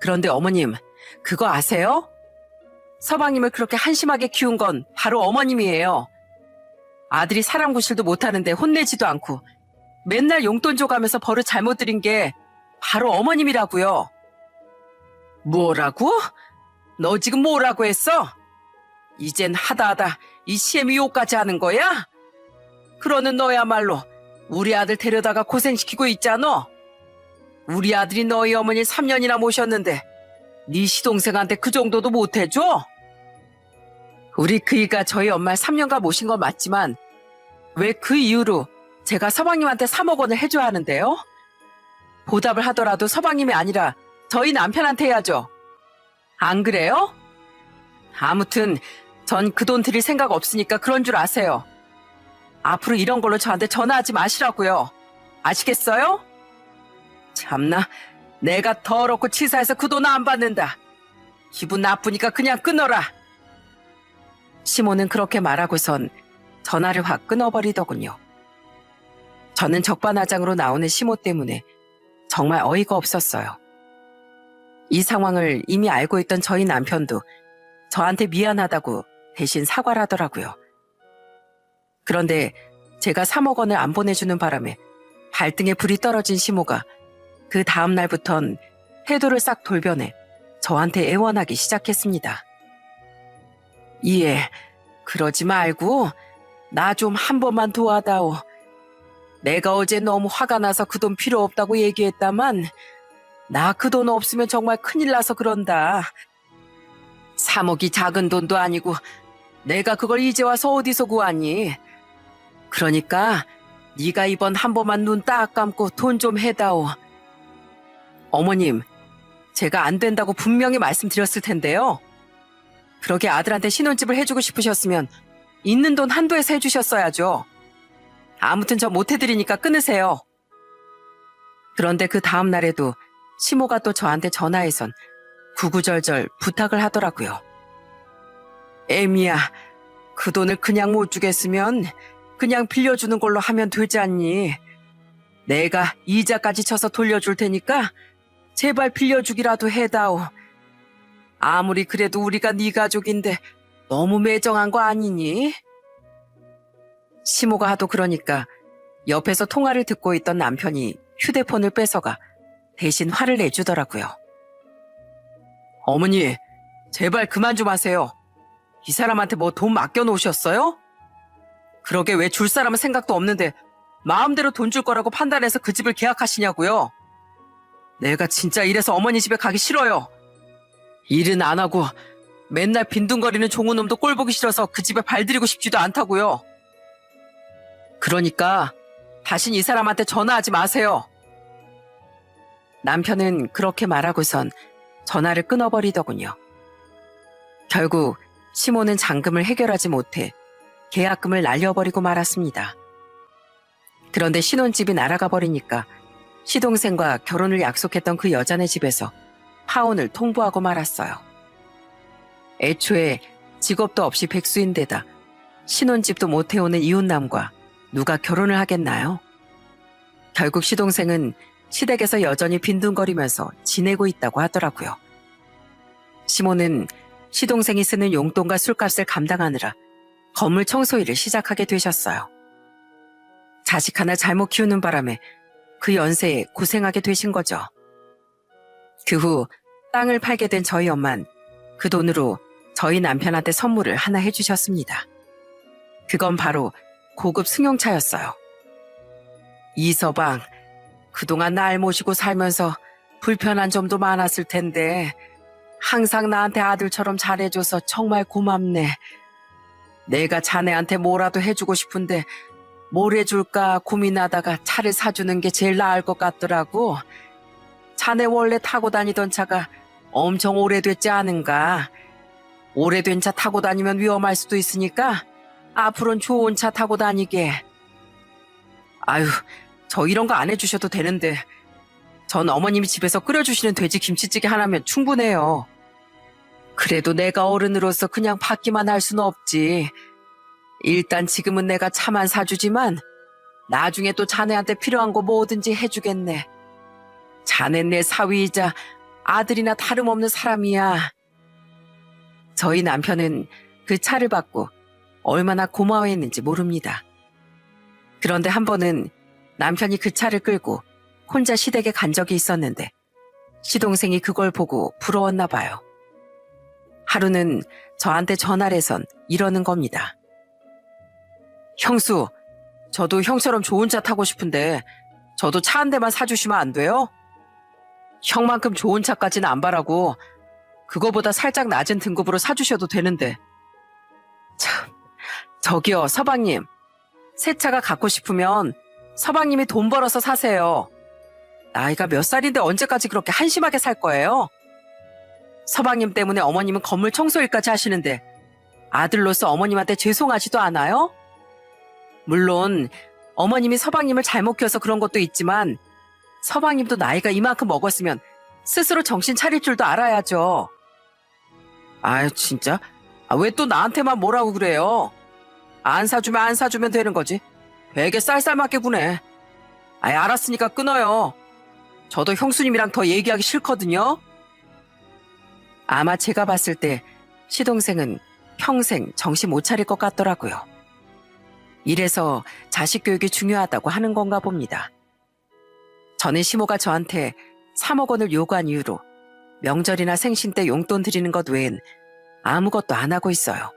그런데 어머님, 그거 아세요? 서방님을 그렇게 한심하게 키운 건 바로 어머님이에요. 아들이 사람 구실도 못하는데 혼내지도 않고 맨날 용돈 줘가면서 버릇 잘못 들인 게 바로 어머님이라고요. 뭐라고? 너 지금 뭐라고 했어? 이젠 하다하다 이 시애미 욕까지 하는 거야? 그러는 너야말로 우리 아들 데려다가 고생시키고 있잖아. 우리 아들이 너희 어머니 3년이나 모셨는데 네 시동생한테 그 정도도 못해줘? 우리 그이가 저희 엄마를 3년간 모신 건 맞지만 왜 그 이후로 제가 서방님한테 3억 원을 해줘야 하는데요? 보답을 하더라도 서방님이 아니라 저희 남편한테 해야죠. 안 그래요? 아무튼 전 그 돈 드릴 생각 없으니까 그런 줄 아세요. 앞으로 이런 걸로 저한테 전화하지 마시라고요. 아시겠어요? 참나, 내가 더럽고 치사해서 그 돈 안 받는다. 기분 나쁘니까 그냥 끊어라. 시모는 그렇게 말하고선 전화를 확 끊어버리더군요. 저는 적반하장으로 나오는 시모 때문에 정말 어이가 없었어요. 이 상황을 이미 알고 있던 저희 남편도 저한테 미안하다고 대신 사과를 하더라고요. 그런데 제가 3억 원을 안 보내주는 바람에 발등에 불이 떨어진 시모가 그 다음 날부턴 태도를 싹 돌변해 저한테 애원하기 시작했습니다. 예, 그러지 말고 나 좀 한 번만 도와다오. 내가 어제 너무 화가 나서 그 돈 필요 없다고 얘기했다만 나 그 돈 없으면 정말 큰일 나서 그런다. 3억이 작은 돈도 아니고 내가 그걸 이제 와서 어디서 구하니? 그러니까 네가 이번 한 번만 눈 딱 감고 돈 좀 해다오. 어머님, 제가 안 된다고 분명히 말씀드렸을 텐데요. 그러게 아들한테 신혼집을 해주고 싶으셨으면 있는 돈 한도에서 해주셨어야죠. 아무튼 저 못해드리니까 끊으세요. 그런데 그 다음 날에도 시모가 또 저한테 전화해선 구구절절 부탁을 하더라고요. 애미야, 그 돈을 그냥 못 주겠으면 그냥 빌려주는 걸로 하면 되지 않니? 내가 이자까지 쳐서 돌려줄 테니까 제발 빌려주기라도 해다오. 아무리 그래도 우리가 네 가족인데 너무 매정한 거 아니니? 시모가 하도 그러니까 옆에서 통화를 듣고 있던 남편이 휴대폰을 뺏어가 대신 화를 내주더라고요. 어머니, 제발 그만 좀 하세요. 이 사람한테 뭐 돈 맡겨놓으셨어요? 그러게 왜 줄 사람은 생각도 없는데 마음대로 돈 줄 거라고 판단해서 그 집을 계약하시냐고요. 내가 진짜 이래서 어머니 집에 가기 싫어요. 일은 안 하고 맨날 빈둥거리는 종우놈도 꼴 보기 싫어서 그 집에 발들이고 싶지도 않다고요. 그러니까 다신 이 사람한테 전화하지 마세요. 남편은 그렇게 말하고선 전화를 끊어버리더군요. 결국 시모는 잔금을 해결하지 못해 계약금을 날려버리고 말았습니다. 그런데 신혼집이 날아가 버리니까 시동생과 결혼을 약속했던 그 여자네 집에서 파혼을 통보하고 말았어요. 애초에 직업도 없이 백수인데다 신혼집도 못 해오는 이웃남과 누가 결혼을 하겠나요? 결국 시동생은 시댁에서 여전히 빈둥거리면서 지내고 있다고 하더라고요. 시모는 시동생이 쓰는 용돈과 술값을 감당하느라 건물 청소일을 시작하게 되셨어요. 자식 하나 잘못 키우는 바람에 그 연세에 고생하게 되신 거죠. 그 후 땅을 팔게 된 저희 엄만 그 돈으로 저희 남편한테 선물을 하나 해주셨습니다. 그건 바로 고급 승용차였어요. 이서방, 그동안 날 모시고 살면서 불편한 점도 많았을 텐데 항상 나한테 아들처럼 잘해줘서 정말 고맙네. 내가 자네한테 뭐라도 해주고 싶은데 뭘 해줄까 고민하다가 차를 사주는 게 제일 나을 것 같더라고. 자네 원래 타고 다니던 차가 엄청 오래됐지 않은가? 오래된 차 타고 다니면 위험할 수도 있으니까 앞으로는 좋은 차 타고 다니게. 아유, 저 이런 거 안 해주셔도 되는데 전 어머님이 집에서 끓여주시는 돼지 김치찌개 하나면 충분해요. 그래도 내가 어른으로서 그냥 받기만 할 수는 없지. 일단 지금은 내가 차만 사주지만 나중에 또 자네한테 필요한 거 뭐든지 해주겠네. 자넨 내 사위이자 아들이나 다름없는 사람이야. 저희 남편은 그 차를 받고 얼마나 고마워했는지 모릅니다. 그런데 한 번은 남편이 그 차를 끌고 혼자 시댁에 간 적이 있었는데 시동생이 그걸 보고 부러웠나 봐요. 하루는 저한테 전화를 해선 이러는 겁니다. 형수, 저도 형처럼 좋은 차 타고 싶은데 저도 차 한 대만 사주시면 안 돼요? 형만큼 좋은 차까지는 안 바라고 그거보다 살짝 낮은 등급으로 사주셔도 되는데. 참, 저기요, 서방님. 새 차가 갖고 싶으면 서방님이 돈 벌어서 사세요. 나이가 몇 살인데 언제까지 그렇게 한심하게 살 거예요? 서방님 때문에 어머님은 건물 청소일까지 하시는데 아들로서 어머님한테 죄송하지도 않아요? 물론 어머님이 서방님을 잘못 키워서 그런 것도 있지만 서방님도 나이가 이만큼 먹었으면 스스로 정신 차릴 줄도 알아야죠. 아유 진짜? 왜 또 나한테만 뭐라고 그래요? 안 사주면 되는 거지. 되게 쌀쌀맞게 구네. 아이 알았으니까 끊어요. 저도 형수님이랑 더 얘기하기 싫거든요. 아마 제가 봤을 때 시동생은 평생 정신 못 차릴 것 같더라고요. 이래서 자식 교육이 중요하다고 하는 건가 봅니다. 저는 시모가 저한테 3억 원을 요구한 이후로 명절이나 생신 때 용돈 드리는 것 외엔 아무것도 안 하고 있어요.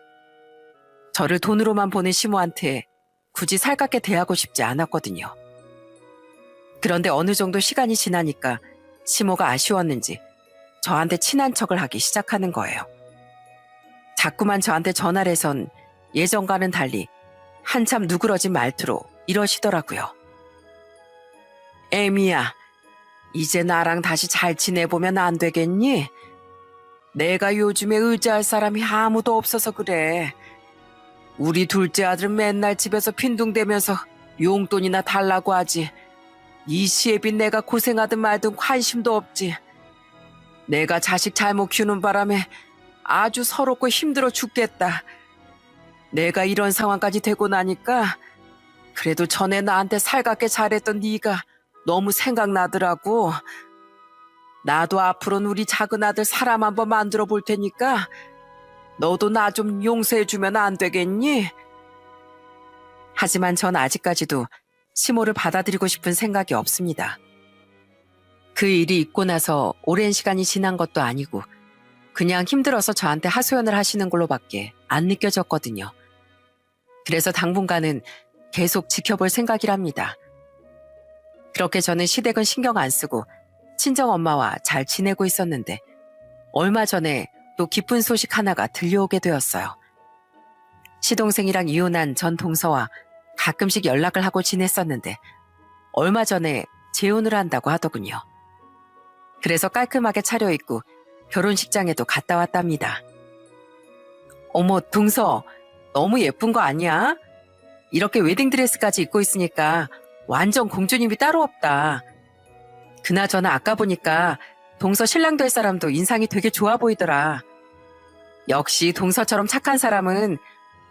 저를 돈으로만 보는 시모한테 굳이 살갑게 대하고 싶지 않았거든요. 그런데 어느 정도 시간이 지나니까 시모가 아쉬웠는지 저한테 친한 척을 하기 시작하는 거예요. 자꾸만 저한테 전화를 해선 예전과는 달리 한참 누그러진 말투로 이러시더라고요. 애미야, 이제 나랑 다시 잘 지내보면 안 되겠니? 내가 요즘에 의지할 사람이 아무도 없어서 그래. 우리 둘째 아들은 맨날 집에서 빈둥대면서 용돈이나 달라고 하지. 이 시애비 내가 고생하든 말든 관심도 없지. 내가 자식 잘못 키우는 바람에 아주 서럽고 힘들어 죽겠다. 내가 이런 상황까지 되고 나니까 그래도 전에 나한테 살갑게 잘했던 네가 너무 생각나더라고. 나도 앞으로는 우리 작은 아들 사람 한번 만들어 볼 테니까 너도 나 좀 용서해 주면 안 되겠니? 하지만 전 아직까지도 시모를 받아들이고 싶은 생각이 없습니다. 그 일이 있고 나서 오랜 시간이 지난 것도 아니고 그냥 힘들어서 저한테 하소연을 하시는 걸로밖에 안 느껴졌거든요. 그래서 당분간은 계속 지켜볼 생각이랍니다. 그렇게 저는 시댁은 신경 안 쓰고 친정엄마와 잘 지내고 있었는데 얼마 전에 또 기쁜 소식 하나가 들려오게 되었어요. 시동생이랑 이혼한 전 동서와 가끔씩 연락을 하고 지냈었는데 얼마 전에 재혼을 한다고 하더군요. 그래서 깔끔하게 차려입고 결혼식장에도 갔다 왔답니다. 어머, 동서, 너무 예쁜 거 아니야? 이렇게 웨딩드레스까지 입고 있으니까 완전 공주님이 따로 없다. 그나저나 아까 보니까 동서 신랑 될 사람도 인상이 되게 좋아 보이더라. 역시 동서처럼 착한 사람은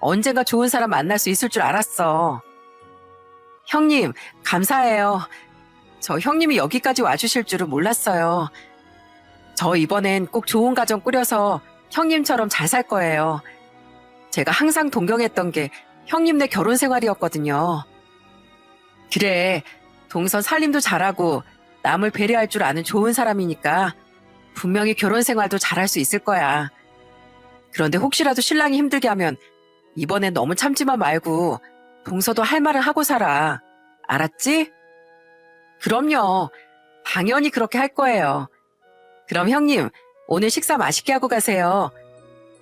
언젠가 좋은 사람 만날 수 있을 줄 알았어. 형님, 감사해요. 저 형님이 여기까지 와주실 줄은 몰랐어요. 저 이번엔 꼭 좋은 가정 꾸려서 형님처럼 잘 살 거예요. 제가 항상 동경했던 게 형님네 결혼 생활이었거든요. 그래, 동서 살림도 잘하고 남을 배려할 줄 아는 좋은 사람이니까 분명히 결혼 생활도 잘할 수 있을 거야. 그런데 혹시라도 신랑이 힘들게 하면 이번엔 너무 참지만 말고 동서도 할 말을 하고 살아. 알았지? 그럼요. 당연히 그렇게 할 거예요. 그럼 형님, 오늘 식사 맛있게 하고 가세요.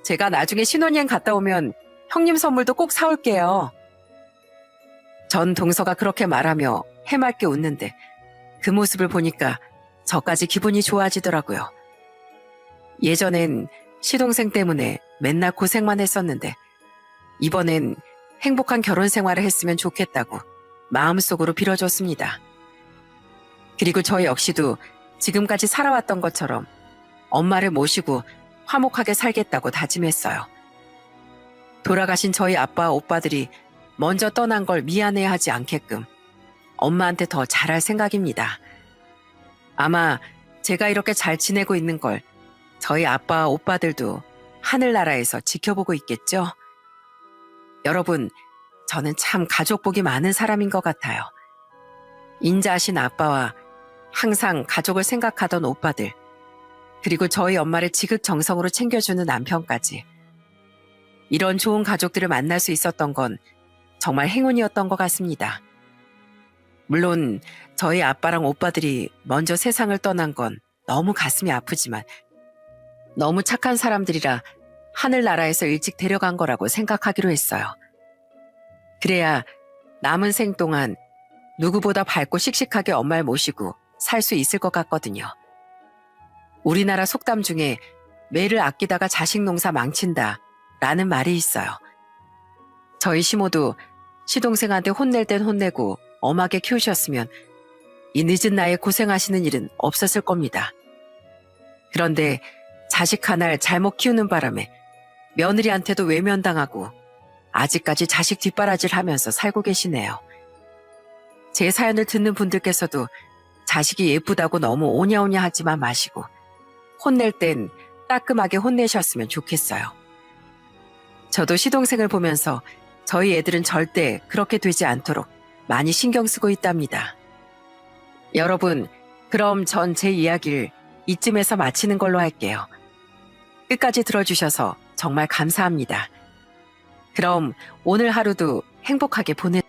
제가 나중에 신혼여행 갔다 오면 형님 선물도 꼭 사올게요. 전 동서가 그렇게 말하며 해맑게 웃는데 그 모습을 보니까 저까지 기분이 좋아지더라고요. 예전엔 시동생 때문에 맨날 고생만 했었는데 이번엔 행복한 결혼 생활을 했으면 좋겠다고 마음속으로 빌어줬습니다. 그리고 저 역시도 지금까지 살아왔던 것처럼 엄마를 모시고 화목하게 살겠다고 다짐했어요. 돌아가신 저희 아빠와 오빠들이 먼저 떠난 걸 미안해하지 않게끔 엄마한테 더 잘할 생각입니다. 아마 제가 이렇게 잘 지내고 있는 걸 저희 아빠와 오빠들도 하늘나라에서 지켜보고 있겠죠? 여러분, 저는 참 가족복이 많은 사람인 것 같아요. 인자하신 아빠와 항상 가족을 생각하던 오빠들, 그리고 저희 엄마를 지극정성으로 챙겨주는 남편까지. 이런 좋은 가족들을 만날 수 있었던 건 정말 행운이었던 것 같습니다. 물론 저희 아빠랑 오빠들이 먼저 세상을 떠난 건 너무 가슴이 아프지만 너무 착한 사람들이라 하늘나라에서 일찍 데려간 거라고 생각하기로 했어요. 그래야 남은 생 동안 누구보다 밝고 씩씩하게 엄마를 모시고 살 수 있을 것 같거든요. 우리나라 속담 중에 매를 아끼다가 자식 농사 망친다 라는 말이 있어요. 저희 시모도 시동생한테 혼낼 땐 혼내고 엄하게 키우셨으면 이 늦은 나이에 고생하시는 일은 없었을 겁니다. 그런데 자식 하나를 잘못 키우는 바람에 며느리한테도 외면당하고 아직까지 자식 뒷바라지를 하면서 살고 계시네요. 제 사연을 듣는 분들께서도 자식이 예쁘다고 너무 오냐오냐 하지만 마시고 혼낼 땐 따끔하게 혼내셨으면 좋겠어요. 저도 시동생을 보면서 저희 애들은 절대 그렇게 되지 않도록 많이 신경 쓰고 있답니다. 여러분, 그럼 전 제 이야기를 이쯤에서 마치는 걸로 할게요. 끝까지 들어주셔서 정말 감사합니다. 그럼 오늘 하루도 행복하게 보내